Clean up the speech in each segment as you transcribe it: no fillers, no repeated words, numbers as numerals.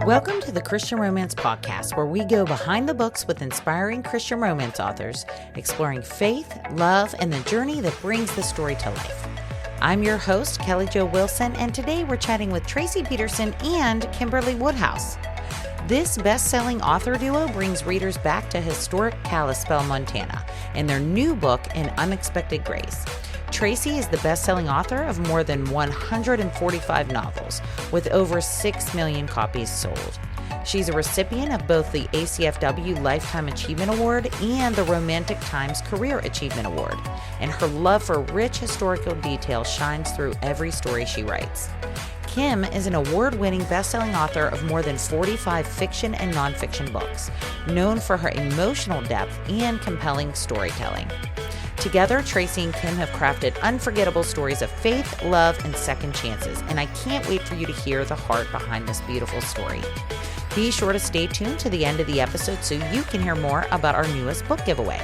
Welcome to the Christian Romance Podcast, where we go behind the books with inspiring Christian romance authors, exploring faith, love, and the journey that brings the story to life. I'm your host, Kelly Jo Wilson, and today we're chatting with Tracie Peterson and Kimberley Woodhouse. This best-selling author duo brings readers back to historic Kalispell, Montana, in their new book, An Unexpected Grace. Tracie is the best-selling author of more than 145 novels, with over 6 million copies sold. She's a recipient of both the ACFW Lifetime Achievement Award and the Romantic Times Career Achievement Award, and her love for rich historical detail shines through every story she writes. Kim is an award-winning best-selling author of more than 45 fiction and nonfiction books, known for her emotional depth and compelling storytelling. Together, Tracie and Kim have crafted unforgettable stories of faith, love, and second chances, and I can't wait for you to hear the heart behind this beautiful story. Be sure to stay tuned to the end of the episode so you can hear more about our newest book giveaway.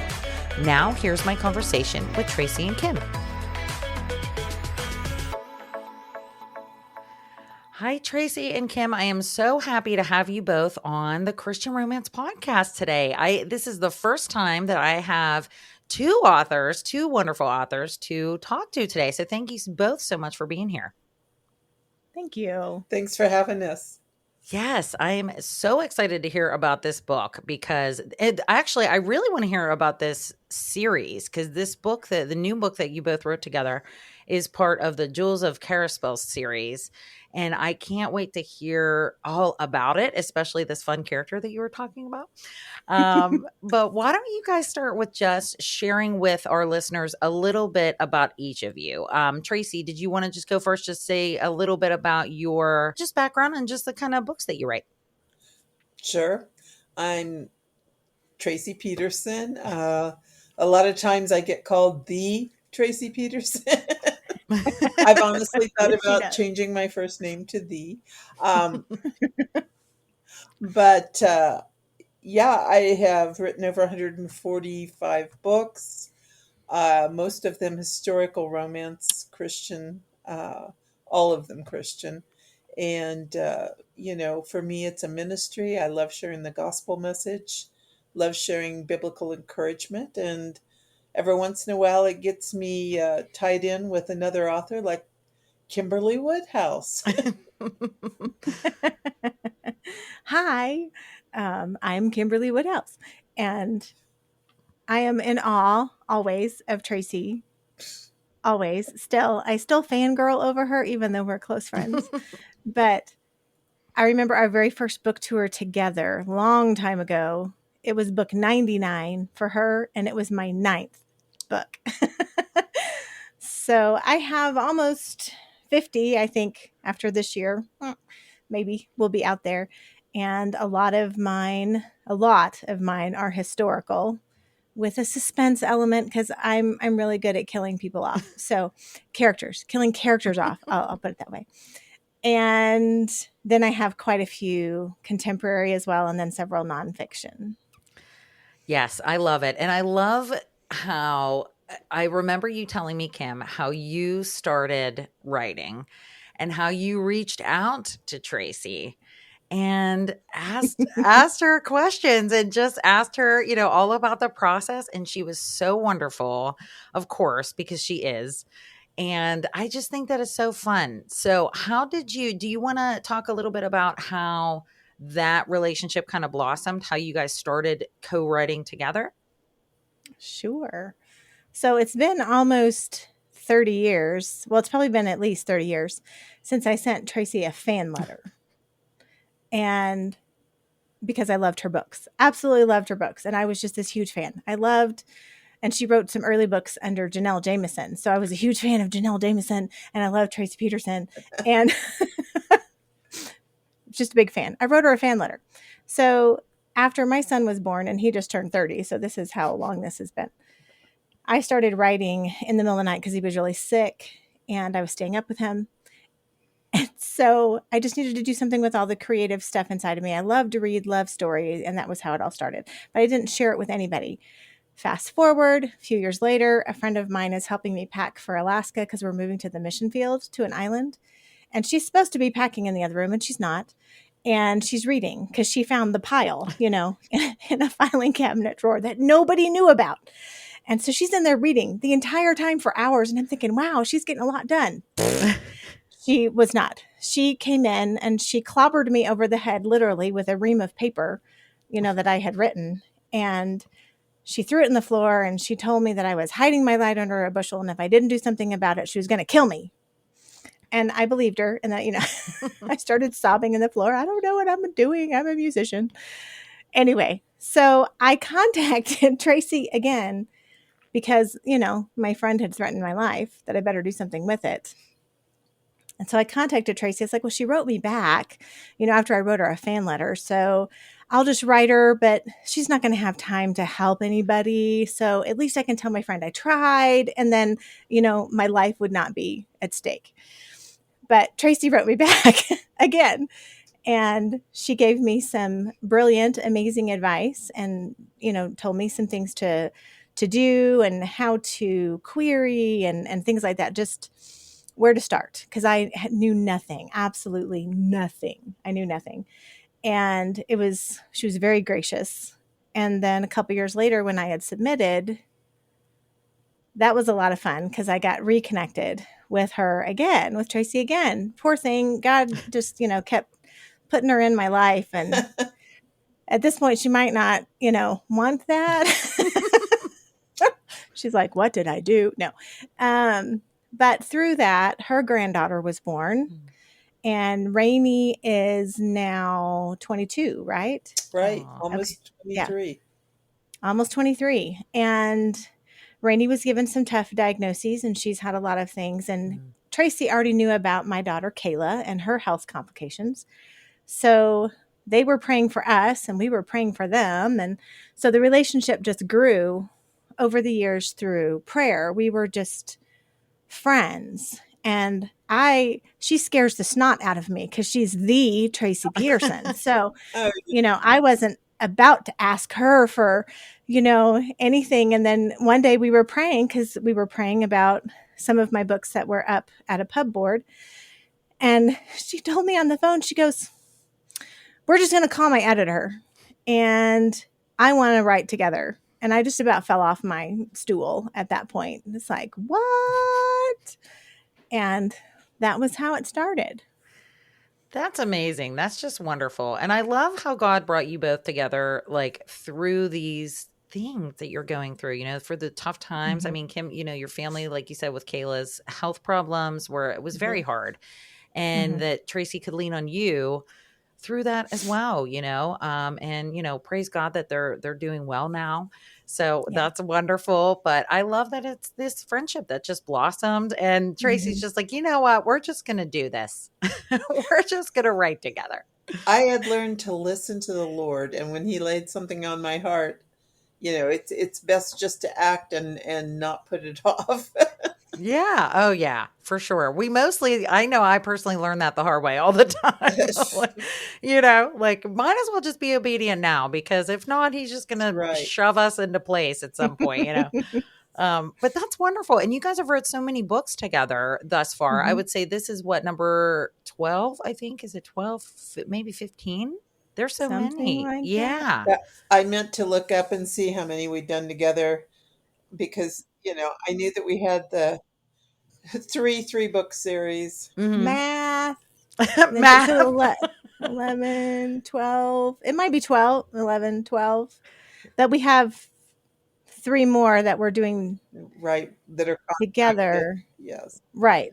Now, here's my conversation with Tracie and Kim. Hi, Tracie and Kim. I am so happy to have you both on the Christian Romance Podcast today. This is the first time that I have two wonderful authors to talk to today. So thank you both so much for being here. Thank you. Thanks for having us. Yes, I am so excited to hear about this book because I really want to hear about this series because this book, the new book that you both wrote together, is part of the Jewels of Kalispell series. And I can't wait to hear all about it, especially this fun character that you were talking about. But why don't you guys start with just sharing with our listeners a little bit about each of you? Tracie, did you want to just go first, just say a little bit about your just background and just the kind of books that you write? Sure. I'm Tracie Peterson. A lot of times I get called the Tracie Peterson. I've honestly thought about changing my first name to the. But I have written over 145 books, most of them historical romance, Christian, all of them Christian. And, for me, it's a ministry. I love sharing the gospel message, love sharing biblical encouragement. And every once in a while, it gets me tied in with another author like Kimberley Woodhouse. Hi, I'm Kimberley Woodhouse, and I am in awe always of Tracie. Always. I still fangirl over her, even though we're close friends. But I remember our very first book tour together, long time ago. It was book 99 for her, and it was my 9th book. So I have almost 50, I think, after this year. Maybe we'll be out there. And a lot of mine are historical with a suspense element because I'm really good at killing people off. So killing characters off. I'll put it that way. And then I have quite a few contemporary as well, and then several nonfiction. Yes, I love it. And I love how I remember you telling me, Kim, how you started writing and how you reached out to Tracie and asked her questions and just asked her, all about the process. And she was so wonderful, of course, because she is. And I just think that is so fun. So do you want to talk a little bit about how that relationship kind of blossomed, how you guys started co-writing together? Sure. So it's been almost 30 years. Well, it's probably been at least 30 years since I sent Tracie a fan letter. And because I loved her books, absolutely loved her books. And I was just this huge fan. And she wrote some early books under Janelle Jameson. So I was a huge fan of Janelle Jameson, and I love Tracie Peterson, and just a big fan. I wrote her a fan letter. So after my son was born, and he just turned 30, so this is how long this has been, I started writing in the middle of the night because he was really sick, and I was staying up with him. And so I just needed to do something with all the creative stuff inside of me. I love to read, love stories, and that was how it all started. But I didn't share it with anybody. Fast forward, a few years later, a friend of mine is helping me pack for Alaska because we're moving to the mission field to an island. And she's supposed to be packing in the other room, and she's not. and she's reading because she found the pile, in a filing cabinet drawer that nobody knew about. And so she's in there reading the entire time for hours. And I'm thinking, wow, she's getting a lot done. She was not. She came in and she clobbered me over the head, literally, with a ream of paper, that I had written. And she threw it in the floor and she told me that I was hiding my light under a bushel. And if I didn't do something about it, she was going to kill me. And I believed her. And that, I started sobbing in the floor. I don't know what I'm doing. I'm a musician. Anyway, so I contacted Tracie again because, my friend had threatened my life that I better do something with it. And so I contacted Tracie. It's like, well, she wrote me back, after I wrote her a fan letter. So I'll just write her, but she's not going to have time to help anybody. So at least I can tell my friend I tried. And then, my life would not be at stake. But Tracie wrote me back again. And she gave me some brilliant, amazing advice and, told me some things to do and how to query and things like that. Just where to start, because I knew nothing, absolutely nothing. I knew nothing. And she was very gracious. And then a couple years later, when I had submitted, that was a lot of fun because I got reconnected with her again, with Tracie again. Poor thing. God just, kept putting her in my life. And at this point, she might not, want that. She's like, what did I do? No. But through that, her granddaughter was born, and Rainey is now 22, right? Right. Aw. Almost 23. Yeah. Almost 23. And Rainey was given some tough diagnoses, and she's had a lot of things. And Tracie already knew about my daughter, Kayla, and her health complications. So they were praying for us, and we were praying for them. And so the relationship just grew over the years through prayer. We were just friends. And she scares the snot out of me because she's the Tracie Peterson. So, I wasn't about to ask her for, anything. And then one day we were praying because we were praying about some of my books that were up at a pub board. And she told me on the phone, she goes, we're just going to call my editor and I want to write together. And I just about fell off my stool at that point. It's like, what? And that was how it started. That's amazing. That's just wonderful. And I love how God brought you both together, like through these things that you're going through, for the tough times. Mm-hmm. I mean, Kim, your family, like you said, with Kayla's health problems where it was very hard, and that Tracie could lean on you through that as well, and, praise God that they're doing well now. So that's wonderful. But I love that it's this friendship that just blossomed, and Tracie's just like, you know what? We're just going to do this. We're just going to write together. I had learned to listen to the Lord. And when he laid something on my heart, it's best just to act and not put it off. Yeah. Oh, yeah, for sure. I know I personally learned that the hard way all the time. Might as well just be obedient now, because if not, he's just going to shove us into place at some point, But that's wonderful. And you guys have wrote so many books together thus far. I would say this is number 12, I think. Is it 12? Maybe 15? There's so many. Like yeah. I meant to look up and see how many we'd done together, because, I knew that we had the three book series. Math. Math. 11, 12. It might be 12, 11, 12. That we have 3 more that we're doing that are together. Yes. Right.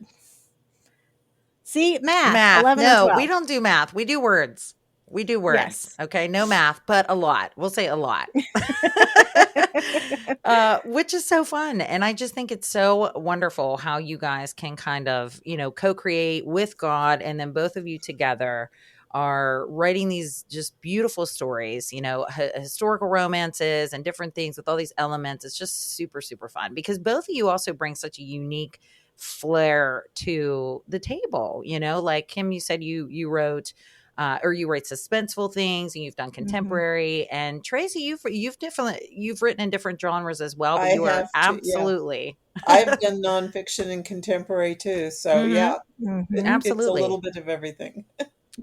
See, math. 11 no, and 12. we don't do math. We do words. We do words. Yes. Okay. No math, but a lot. We'll say a lot. Which is so fun. And I just think it's so wonderful how you guys can kind of, co-create with God, and then both of you together are writing these just beautiful stories, historical romances and different things with all these elements. It's just super, super fun, because both of you also bring such a unique flair to the table. Like Kim, you said you wrote or you write suspenseful things, and you've done contemporary. And Tracie, you've written in different genres as well. But you are absolutely. I've done nonfiction and contemporary too. So absolutely, it's a little bit of everything.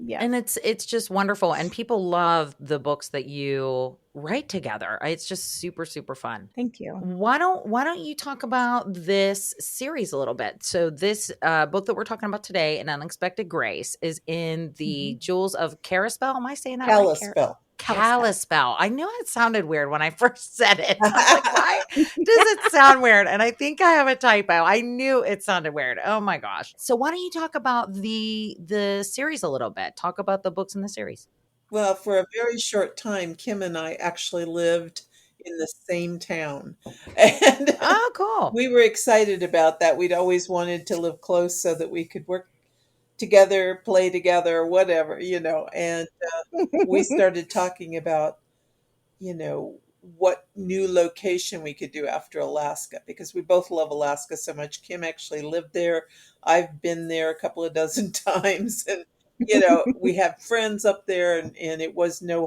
Yeah. And it's just wonderful. And people love the books that you write together. It's just super, super fun. Thank you. Why don't you talk about this series a little bit? So this book that we're talking about today, An Unexpected Grace, is in the Jewels of Kalispell. Am I saying that right? Kalispell. Kalispell. I knew it sounded weird when I first said it. I was like, why does it sound weird? And I think I have a typo. I knew it sounded weird. Oh my gosh. So why don't you talk about the series a little bit? Talk about the books in the series. Well, for a very short time, Kim and I actually lived in the same town. And Oh, cool. we were excited about that. We'd always wanted to live close so that we could work together, play together, whatever, And we started talking about, what new location we could do after Alaska, because we both love Alaska so much. Kim actually lived there. I've been there a couple of dozen times, and we have friends up there, and it was no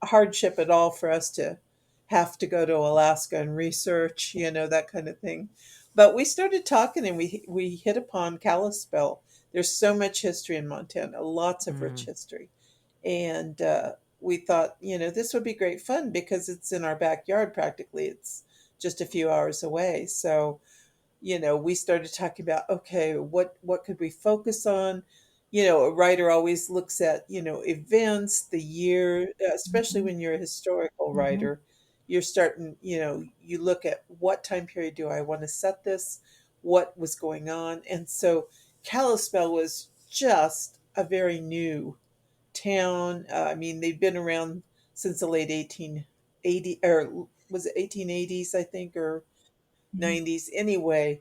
hardship at all for us to have to go to Alaska and research, that kind of thing. But we started talking, and we hit upon Kalispell. There's so much history in Montana, lots of rich history. And we thought, this would be great fun because it's in our backyard practically. It's just a few hours away. So, we started talking about, okay, what could we focus on? A writer always looks at, events, the year, especially when you're a historical writer. You're starting, you look at what time period do I want to set this? What was going on? And so Kalispell was just a very new town. I mean, they've been around since the late 1880, or was it 1880s, I think, or 90s. Anyway,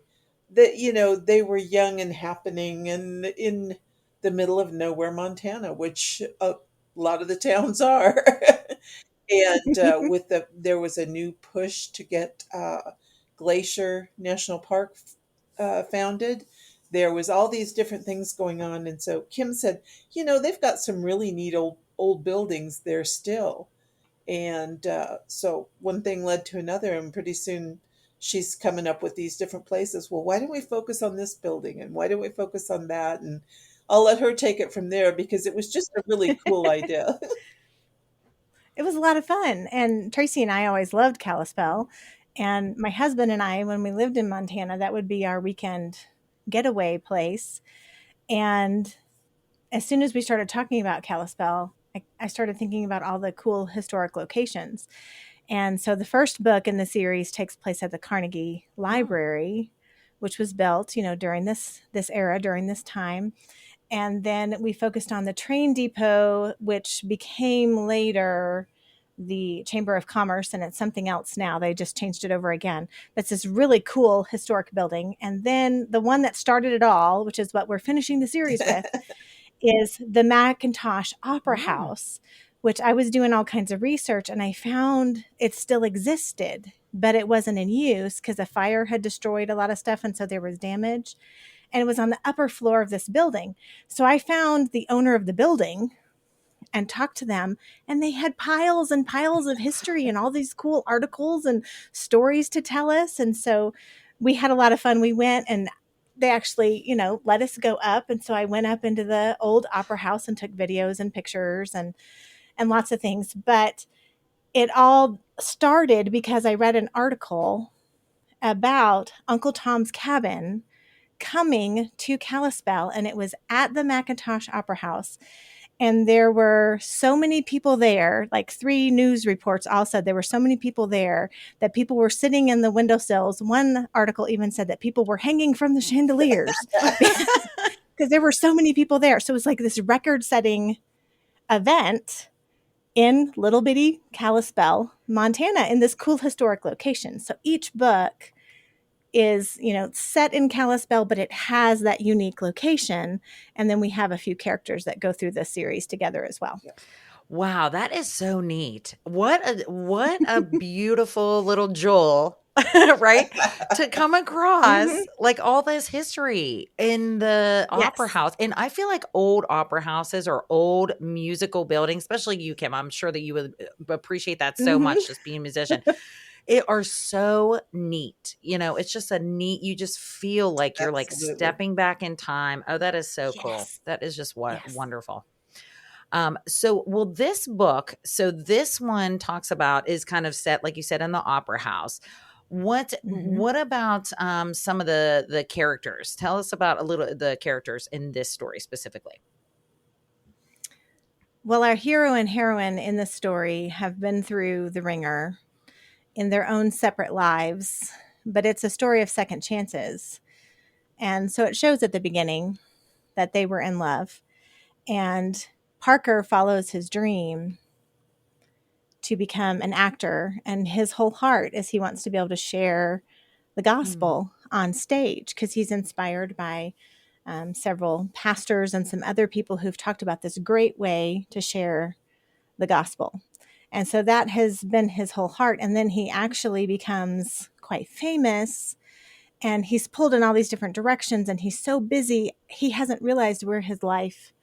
that, they were young and happening and in the middle of nowhere, Montana, which a lot of the towns are. And there was a new push to get Glacier National Park founded. There was all these different things going on. And so Kim said, they've got some really neat old buildings there still. And so one thing led to another, and pretty soon she's coming up with these different places. Well, why don't we focus on this building? And why don't we focus on that? And I'll let her take it from there because it was just a really cool idea. It was a lot of fun. And Tracie and I always loved Kalispell. And my husband and I, when we lived in Montana, that would be our weekend getaway place. And as soon as we started talking about Kalispell, I started thinking about all the cool historic locations. And so the first book in the series takes place at the Carnegie Library, which was built, during this era, during this time. And then we focused on the train depot, which became later the Chamber of Commerce, and it's something else now. They just changed it over again. That's this really cool historic building. And then the one that started it all, which is what we're finishing the series with, is the Macintosh Opera House, which I was doing all kinds of research, and I found it still existed, but it wasn't in use because a fire had destroyed a lot of stuff, and so there was damage. And it was on the upper floor of this building. So I found the owner of the building and talked to them, and they had piles and piles of history and all these cool articles and stories to tell us. And so we had a lot of fun. We went, and they actually, let us go up. And so I went up into the old opera house and took videos and pictures and lots of things. But it all started because I read an article about Uncle Tom's Cabin coming to Kalispell, and it was at the Macintosh Opera House. And there were so many people there, like 3 news reports all said there were so many people there that people were sitting in the windowsills. One article even said that people were hanging from the chandeliers because there were so many people there. So it was like this record-setting event in little bitty Kalispell, Montana, in this cool historic location. So each book is, set in Kalispell, but it has that unique location. And then we have a few characters that go through the series together as well. Wow, that is so neat. What a beautiful little jewel, right? To come across like all this history in the opera house. And I feel like old opera houses or old musical buildings, especially you, Kim, I'm sure that you would appreciate that so much, just being a musician. it are so neat. It's just you just feel like you're like Absolutely. stepping back in time. Oh, that is so cool. Yes. That is just Yes. wonderful. This book, this one talks about is kind of set, like you said, in the opera house. What about some of the characters? Tell us about a little the characters in this story specifically. Well, our hero and heroine in the story have been through the ringer in their own separate lives, but it's a story of second chances. And so it shows at the beginning that they were in love. And Parker follows his dream to become an actor, and his whole heart is he wants to be able to share the gospel on stage because he's inspired by several pastors and some other people who've talked about this great way to share the gospel. And so that has been his whole heart. And then he actually becomes quite famous, and he's pulled in all these different directions, and he's so busy, he hasn't realized where his life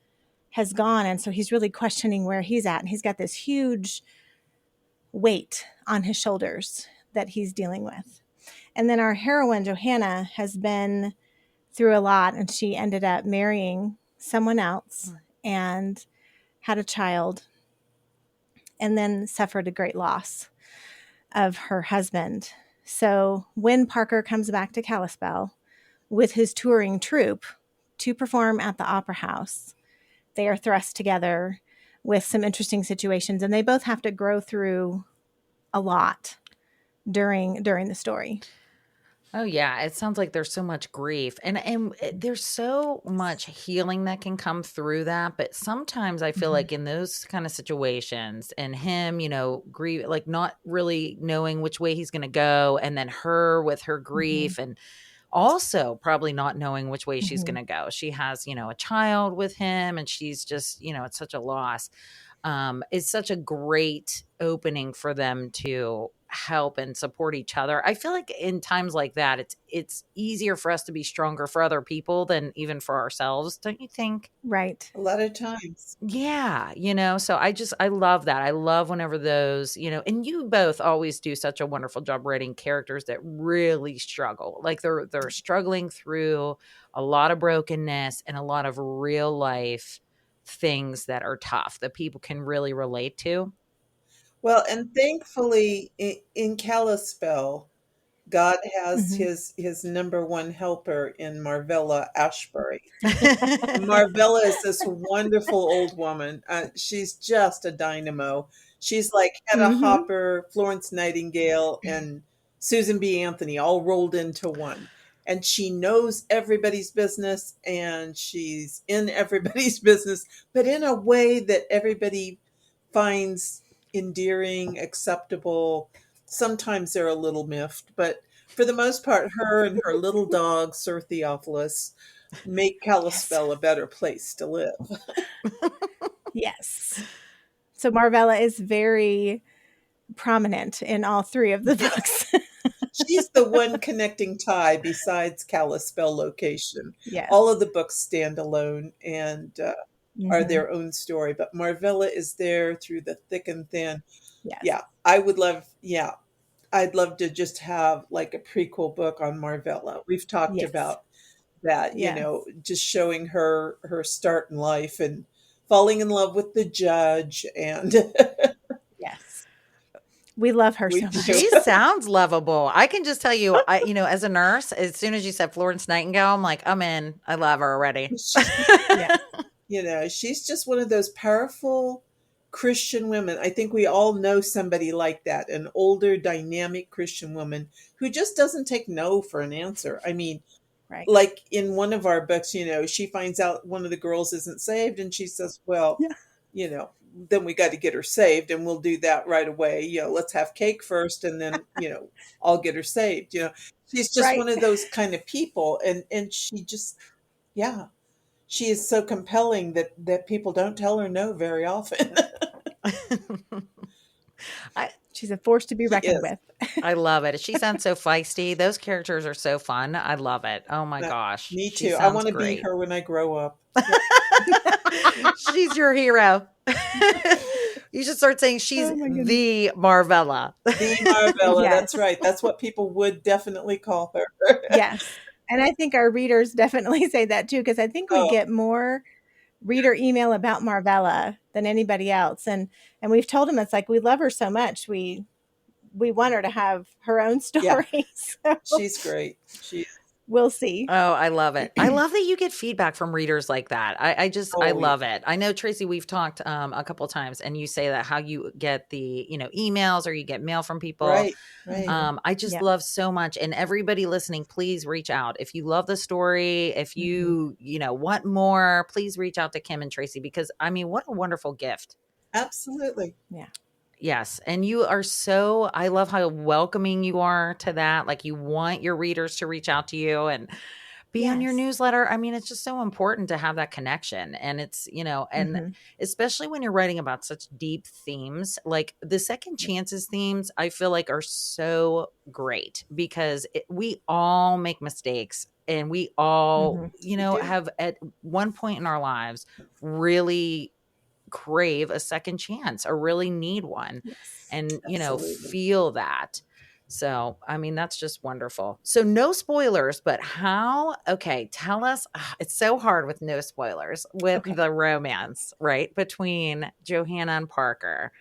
has gone. And so he's really questioning where he's at. And he's got this huge weight on his shoulders that he's dealing with. And then our heroine, Johanna, has been through a lot, and she ended up marrying someone else and had a child, and then suffered a great loss of her husband. So when Parker comes back to Kalispell with his touring troupe to perform at the Opera House, they are thrust together with some interesting situations, and they both have to grow through a lot during the story. Oh yeah, it sounds like there's so much grief and there's so much healing that can come through that. But sometimes I feel like in those kind of situations, and him, grief, like not really knowing which way he's going to go, and then her with her grief, and also probably not knowing which way she's going to go. She has, a child with him, and she's just, it's such a loss. It's such a great opening for them to help and support each other. I feel like in times like that, it's easier for us to be stronger for other people than even for ourselves. Don't you think? Right. A lot of times. Yeah. So I love that. I love whenever those, and you both always do such a wonderful job writing characters that really struggle. Like they're struggling through a lot of brokenness and a lot of real life things that are tough that people can really relate to. Well, and thankfully in Kalispell, God has his number one helper in Marvella Ashbury. Marvella is this wonderful old woman. She's just a dynamo. She's like Hedda Hopper, Florence Nightingale, and Susan B. Anthony all rolled into one. And she knows everybody's business, and she's in everybody's business, but in a way that everybody finds endearing, acceptable. Sometimes they're a little miffed, but for the most part, her and her little dog, Sir Theophilus, make Kalispell a better place to live. Yes. So Marvella is very prominent in all three of the books. She's the one connecting tie besides Kalispell location. Yes. All of the books stand alone and are their own story, but Marvella is there through the thick and thin. Yes. Yeah, I'd love to just have like a prequel book on Marvella. We've talked about that, just showing her start in life and falling in love with the judge. And yes, we love her so much. She sounds lovable. I can just tell you, as a nurse, as soon as you said Florence Nightingale, I'm like, I'm in. I love her already. She's just one of those powerful Christian women. I think we all know somebody like that, an older, dynamic Christian woman who just doesn't take no for an answer. I mean, like in one of our books, she finds out one of the girls isn't saved, and she says, well, then we got to get her saved, and we'll do that right away. Let's have cake first, and then, I'll get her saved. She's just one of those kind of people. And she just, she is so compelling that people don't tell her no very often. She's a force to be reckoned with. I love it. She sounds so feisty. Those characters are so fun. I love it. Oh my gosh. Me too. I want to be her when I grow up. She's your hero. You should start saying she's Oh my goodness. the Marvella. The Marvella, Yes. that's right. That's what people would definitely call her. Yes. And I think our readers definitely say that too, because I think we Oh, get more reader email about Marvella than anybody else. And we've told them, it's like, we love her so much. We want her to have her own yeah, story. So she's great. She, we'll see. Oh, I love it. I love that you get feedback from readers like that. I oh, yeah. love it. I know, Tracie, we've talked a couple of times and you say that how you get the, emails or you get mail from people. Right, right. Mhm. I just Yep. love so much. And everybody listening, please reach out. If you love the story, if Mhm. you want more, please reach out to Kim and Tracie because I mean, what a wonderful gift. Absolutely. Yeah. Yes. And you are I love how welcoming you are to that. Like you want your readers to reach out to you and be on your Yes. newsletter. I mean, it's just so important to have that connection. And it's, and Mhm. especially when you're writing about such deep themes, like the second chances themes, I feel like are so great because we all make mistakes and we all, Mhm. We do. have at one point in our lives really crave a second chance or really need one Yes. and Absolutely. feel that. So I mean that's just wonderful. So no spoilers, but tell us. It's so hard with no spoilers with Okay. the romance right between Johanna and Parker,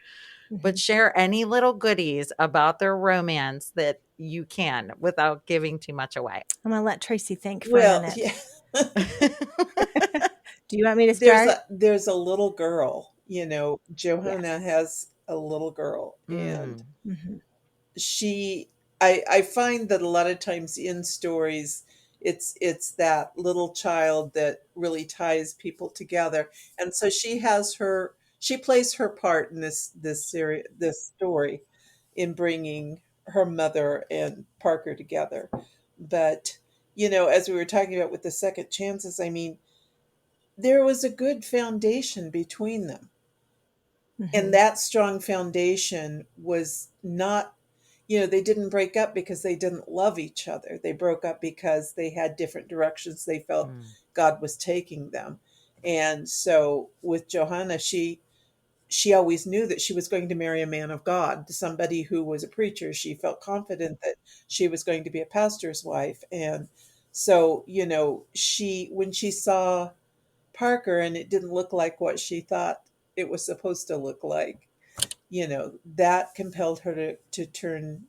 but Mhm. share any little goodies about their romance that you can without giving too much away. I'm gonna let Tracie think for a Well, minute. yeah. Do you want me to there's start? a there's a little girl, Johanna Yes. has a little girl, and Mm, Mhm. she I find that a lot of times in stories it's that little child that really ties people together. And so she plays her part in this story in bringing her mother and Parker together. But as we were talking about with the second chances, I mean, there was a good foundation between them. And Mhm. that strong foundation was not, they didn't break up because they didn't love each other. They broke up because they had different directions they felt mm, God was taking them. And so with Johanna, she always knew that she was going to marry a man of God, somebody who was a preacher. She felt confident that she was going to be a pastor's wife. And so, she when she saw Parker and it didn't look like what she thought it was supposed to look like, that compelled her to turn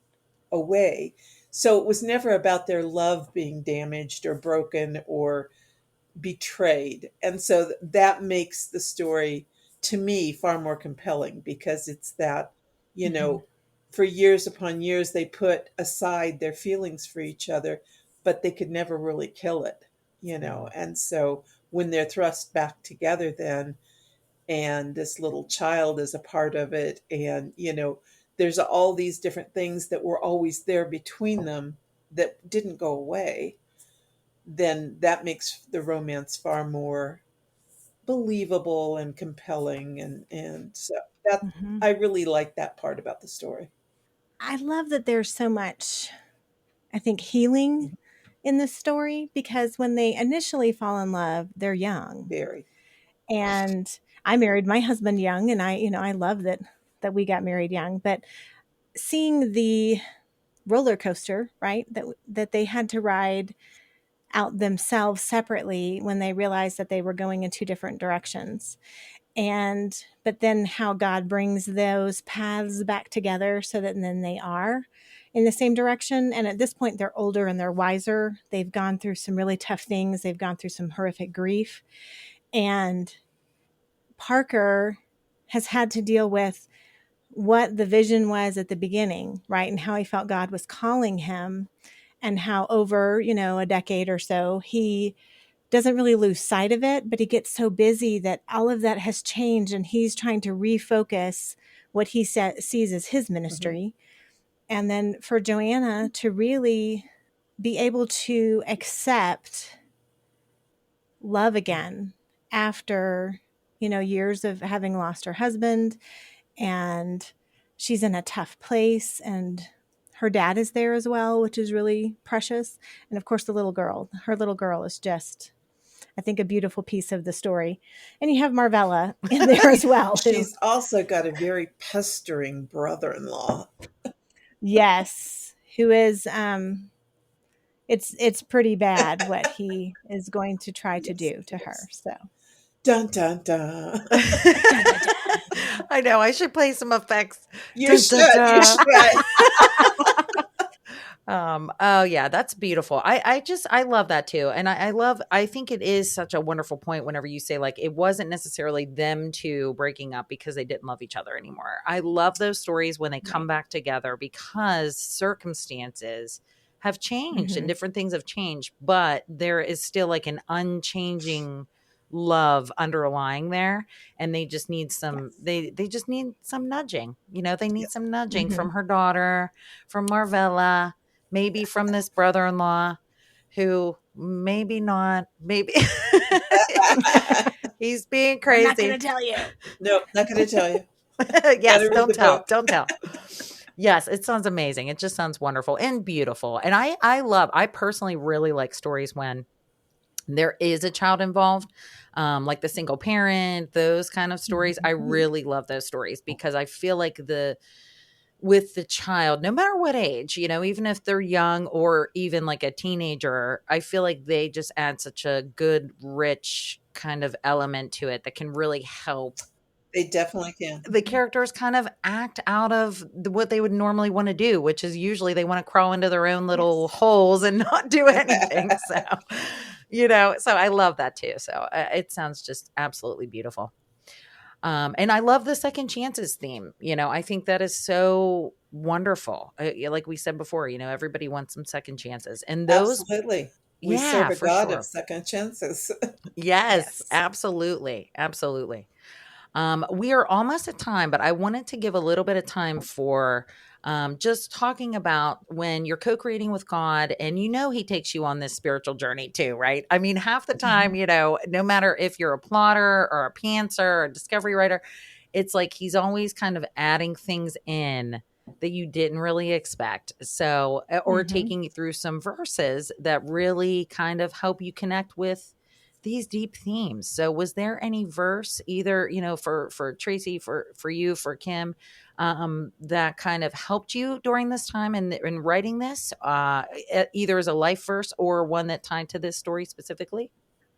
away. So it was never about their love being damaged or broken or betrayed. And so that makes the story, to me, far more compelling because it's that, you Mhm. know, for years upon years, they put aside their feelings for each other, but they could never really kill it. mm. And so when they're thrust back together, then, and this little child is a part of it, and, there's all these different things that were always there between them that didn't go away, then that makes the romance far more believable and compelling, and so that Mhm. I really like that part about the story. I love that there's so much, I think, healing in this story because when they initially fall in love, they're young. Very. And I married my husband young, and I love that we got married young, but seeing the roller coaster, right? That they had to ride out themselves separately when they realized that they were going in two different directions. But then how God brings those paths back together so that then they are in the same direction. And at this point, they're older and they're wiser. They've gone through some really tough things. They've gone through some horrific grief. And Parker has had to deal with what the vision was at the beginning, right? And how he felt God was calling him, and how over, a decade or so, he doesn't really lose sight of it, but he gets so busy that all of that has changed and he's trying to refocus what he sees as his Mhm. ministry. And then for Joanna to really be able to accept love again after, years of having lost her husband, and she's in a tough place, and her dad is there as well, which is really precious. And of course, her little girl is just I think, a beautiful piece of the story. And you have Marvella in there as well. She's also got a very pestering brother-in-law. Yes, who is it's pretty bad what he is going to try to do to her. So dun dun dun. I know I should play some effects. You should. Oh yeah, that's beautiful. I love that too. And I think it is such a wonderful point whenever you say, like, it wasn't necessarily them two breaking up because they didn't love each other anymore. I love those stories when they come back together because circumstances have changed and different things have changed, but there is still like an unchanging love underlying there, and they just need some they just need some nudging. They need some nudging from her daughter, from Marvella, maybe from this brother-in-law who maybe he's being crazy. I'm not going to tell you. Nope, not going to tell you. Yes, don't tell. Yes, it sounds amazing. It just sounds wonderful and beautiful. And I personally really like stories when there is a child involved, like the single parent, those kind of stories. I really love those stories because I feel like with the child, no matter what age, even if they're young or even like a teenager, I feel like they just add such a good, rich kind of element to it that can really help. They definitely can. The characters kind of act out of what they would normally want to do, which is usually they want to crawl into their own little holes and not do anything. So I love that too. So it sounds just absolutely beautiful. And I love the second chances theme. I think that is so wonderful. Like we said before, everybody wants some second chances, and those absolutely. We serve a God of second chances. Yes, absolutely. Absolutely. We are almost at time, but I wanted to give a little bit of time for just talking about when you're co-creating with God and he takes you on this spiritual journey too, right? I mean, half the time, no matter if you're a plotter or a pantser or a discovery writer, it's like he's always kind of adding things in that you didn't really expect. So, or taking you through some verses that really kind of help you connect with these deep themes. So was there any verse either, for Tracie, for you, for Kim, that kind of helped you during this time in writing this, either as a life verse or one that tied to this story specifically?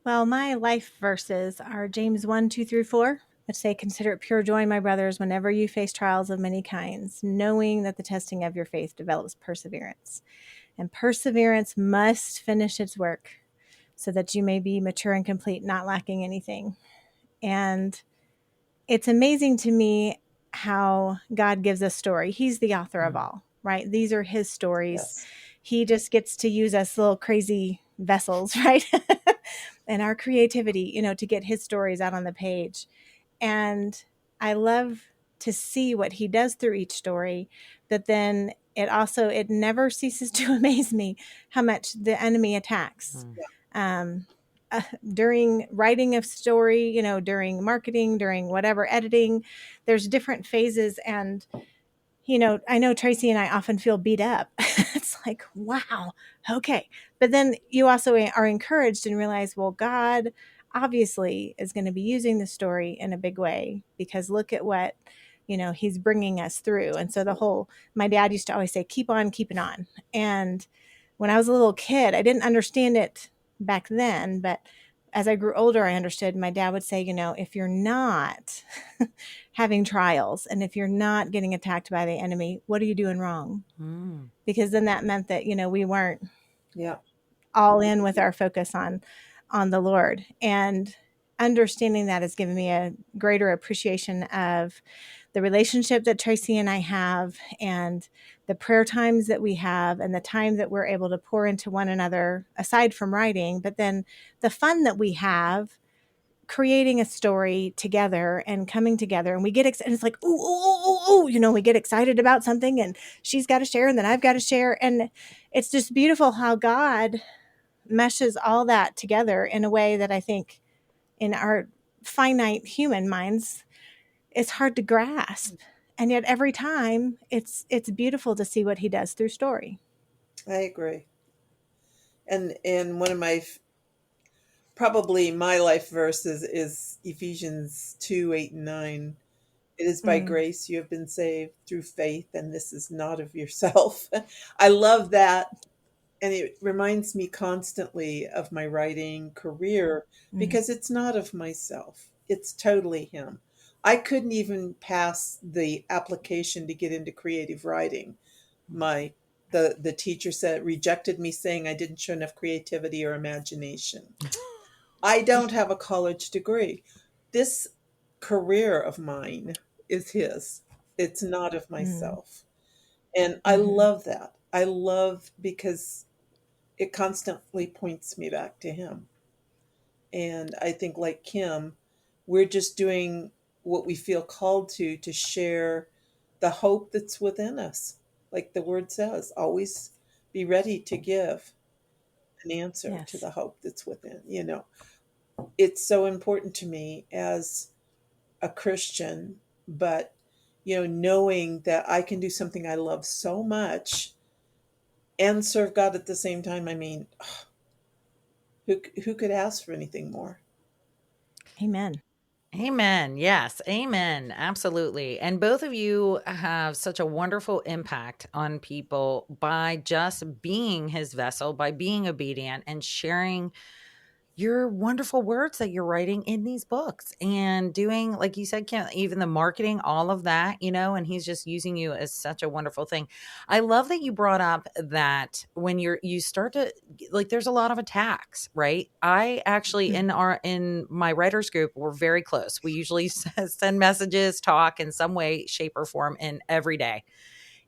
Well, my life verses are James 1:2-4, which say, "Consider it pure joy, my brothers, whenever you face trials of many kinds, knowing that the testing of your faith develops perseverance. And perseverance must finish its work, so that you may be mature and complete, not lacking anything." And it's amazing to me how God gives us story. He's the author of all, right? These are his stories. Yes. He just gets to use us little crazy vessels, right? And our creativity, to get his stories out on the page. And I love to see what he does through each story, but then it never ceases to amaze me how much the enemy attacks. During writing of story, during marketing, during whatever editing, there's different phases. And, I know Tracie and I often feel beat up. It's like, wow, okay. But then you also are encouraged and realize, well, God obviously is going to be using the story in a big way, because look at what, he's bringing us through. And so my dad used to always say, keep on keeping on. And when I was a little kid, I didn't understand it back then, but as I grew older, I understood. My dad would say, if you're not having trials and if you're not getting attacked by the enemy, what are you doing wrong? Because then that meant that, we weren't all in with our focus on the Lord. And understanding that has given me a greater appreciation of the relationship that Tracie and I have, and the prayer times that we have, and the time that we're able to pour into one another aside from writing, but then the fun that we have creating a story together and coming together. And we get excited. It's like, ooh, we get excited about something, and she's got to share, and then I've got to share. And it's just beautiful how God meshes all that together in a way that I think in our finite human minds, it's hard to grasp. And yet every time it's beautiful to see what he does through story. I agree. And one of my probably my life verse is Ephesians 2:8 and 9. It is by Mm, grace you have been saved through faith, and this is not of yourself. I love that. And it reminds me constantly of my writing career mm, because it's not of myself. It's totally him. I couldn't even pass the application to get into creative writing. My the teacher said rejected me saying I didn't show enough creativity or imagination. I don't have a college degree. This career of mine is his. It's not of mm, myself. And I mhm. love that. I love because it constantly points me back to him. And I think, like Kim, we're just doing what we feel called to share the hope that's within us. Like the word says, always be ready to give an answer to Yes. the hope that's within. It's so important to me as a Christian, but knowing that I can do something I love so much and serve God at the same time. I mean, who could ask for anything more? Amen. Amen. Yes. Amen. Absolutely. And both of you have such a wonderful impact on people by just being his vessel, by being obedient and sharing your wonderful words that you're writing in these books and doing, like you said, Kim, even the marketing, all of that, and he's just using you as such a wonderful thing. I love that you brought up that when you start to, like, there's a lot of attacks, right? I actually, Mm, in my writers group, we're very close. We usually send messages, talk in some way, shape or form in every day.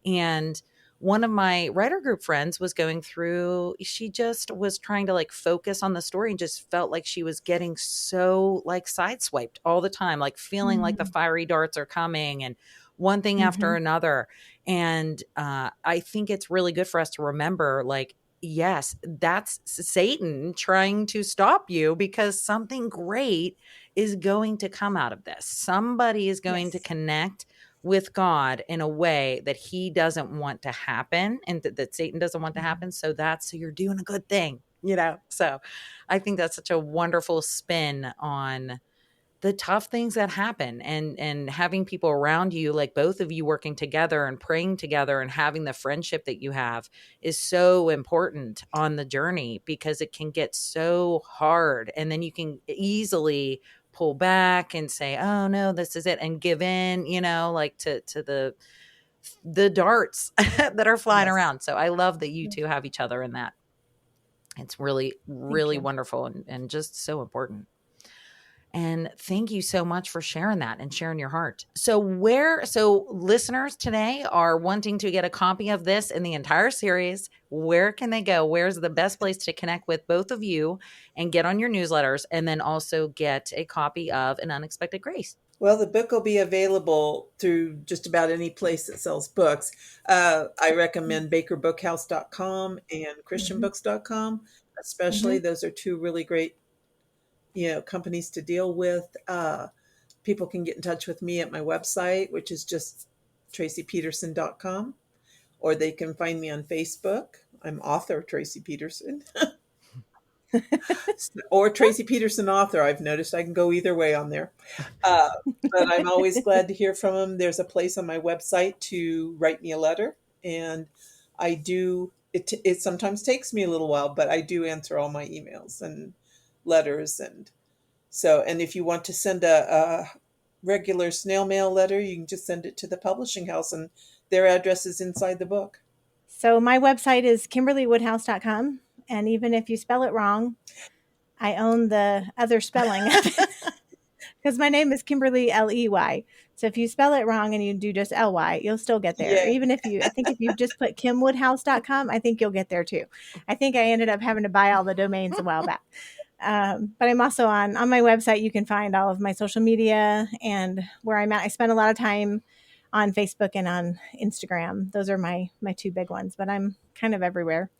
And one of my writer group friends was going through, she just was trying to like focus on the story and just felt like she was getting so like sideswiped all the time, like feeling like the mm, fiery darts are coming and one thing after mhm. another. And I think it's really good for us to remember, like, yes, that's Satan trying to stop you because something great is going to come out of this. Somebody is going to Yes. connect with God in a way that he doesn't want to happen and that Satan doesn't want to Mhm. happen. So you're doing a good thing. So I think that's such a wonderful spin on the tough things that happen and having people around you, like both of you working together and praying together and having the friendship that you have is so important on the journey because it can get so hard and then you can easily pull back and say, oh no, this is it, and give in, like to the darts that are flying Yes. around. So I love that you Yeah. two have each other in that. It's really Thank really you. wonderful and just so important. And thank you so much for sharing that and sharing your heart. So listeners today are wanting to get a copy of this in the entire series. Where can they go? Where's the best place to connect with both of you and get on your newsletters and then also get a copy of An Unexpected Grace? Well, the book will be available through just about any place that sells books. I recommend bakerbookhouse.com and Mm-hmm. christianbooks.com, especially. Mm-hmm. Those are two really great, companies to deal with. People can get in touch with me at my website, which is just traciepeterson.com, or they can find me on Facebook. I'm author Tracie Peterson. Or Tracie Peterson author. I've noticed I can go either way on there. Uh, but I'm always glad to hear from them. There's a place on my website to write me a letter, and I do. It sometimes takes me a little while, but I do answer all my emails and letters, and so. And if you want to send a regular snail mail letter, you can just send it to the publishing house, and their address is inside the book. So my website is kimberleywoodhouse.com. And even if you spell it wrong, I own the other spelling of it because my name is Kimberly Ley. So if you spell it wrong and you do just Ly, you'll still get there. Or Yeah. even I think if you just put kimwoodhouse.com, I think you'll get there too. I think I ended up having to buy all the domains a while back. But I'm also on my website. You can find all of my social media and where I'm at. I spend a lot of time on Facebook and on Instagram. Those are my two big ones, but I'm kind of everywhere.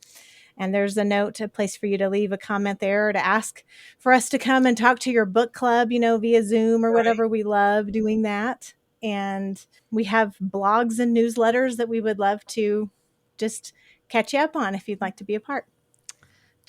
And there's a place for you to leave a comment there or to ask for us to come and talk to your book club, via Zoom or Right. whatever. We love doing that. And we have blogs and newsletters that we would love to just catch you up on if you'd like to be a part.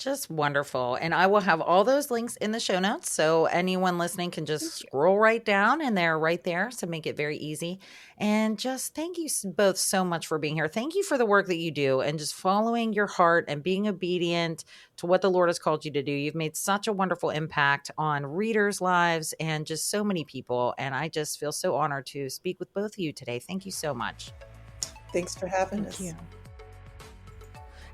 Just wonderful. And I will have all those links in the show notes. So anyone listening can just scroll right down and they're right there. So make it very easy. And just thank you both so much for being here. Thank you for the work that you do and just following your heart and being obedient to what the Lord has called you to do. You've made such a wonderful impact on readers' lives and just so many people. And I just feel so honored to speak with both of you today. Thank you so much. Thanks for having us. Thank you.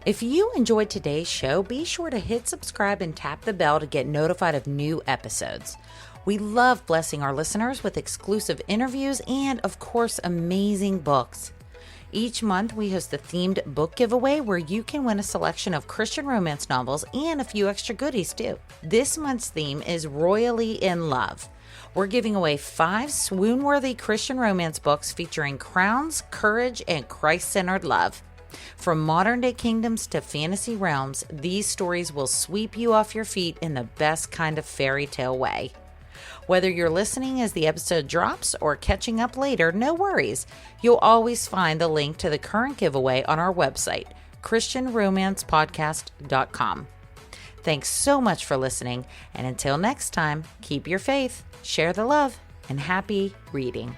If you enjoyed today's show, be sure to hit subscribe and tap the bell to get notified of new episodes. We love blessing our listeners with exclusive interviews and, of course, amazing books. Each month, we host a themed book giveaway where you can win a selection of Christian romance novels and a few extra goodies, too. This month's theme is Royally in Love. We're giving away 5 swoon-worthy Christian romance books featuring crowns, courage, and Christ-centered love. From modern-day kingdoms to fantasy realms, these stories will sweep you off your feet in the best kind of fairy tale way. Whether you're listening as the episode drops or catching up later, no worries. You'll always find the link to the current giveaway on our website, christianromancepodcast.com. Thanks so much for listening, and until next time, keep your faith, share the love, and happy reading.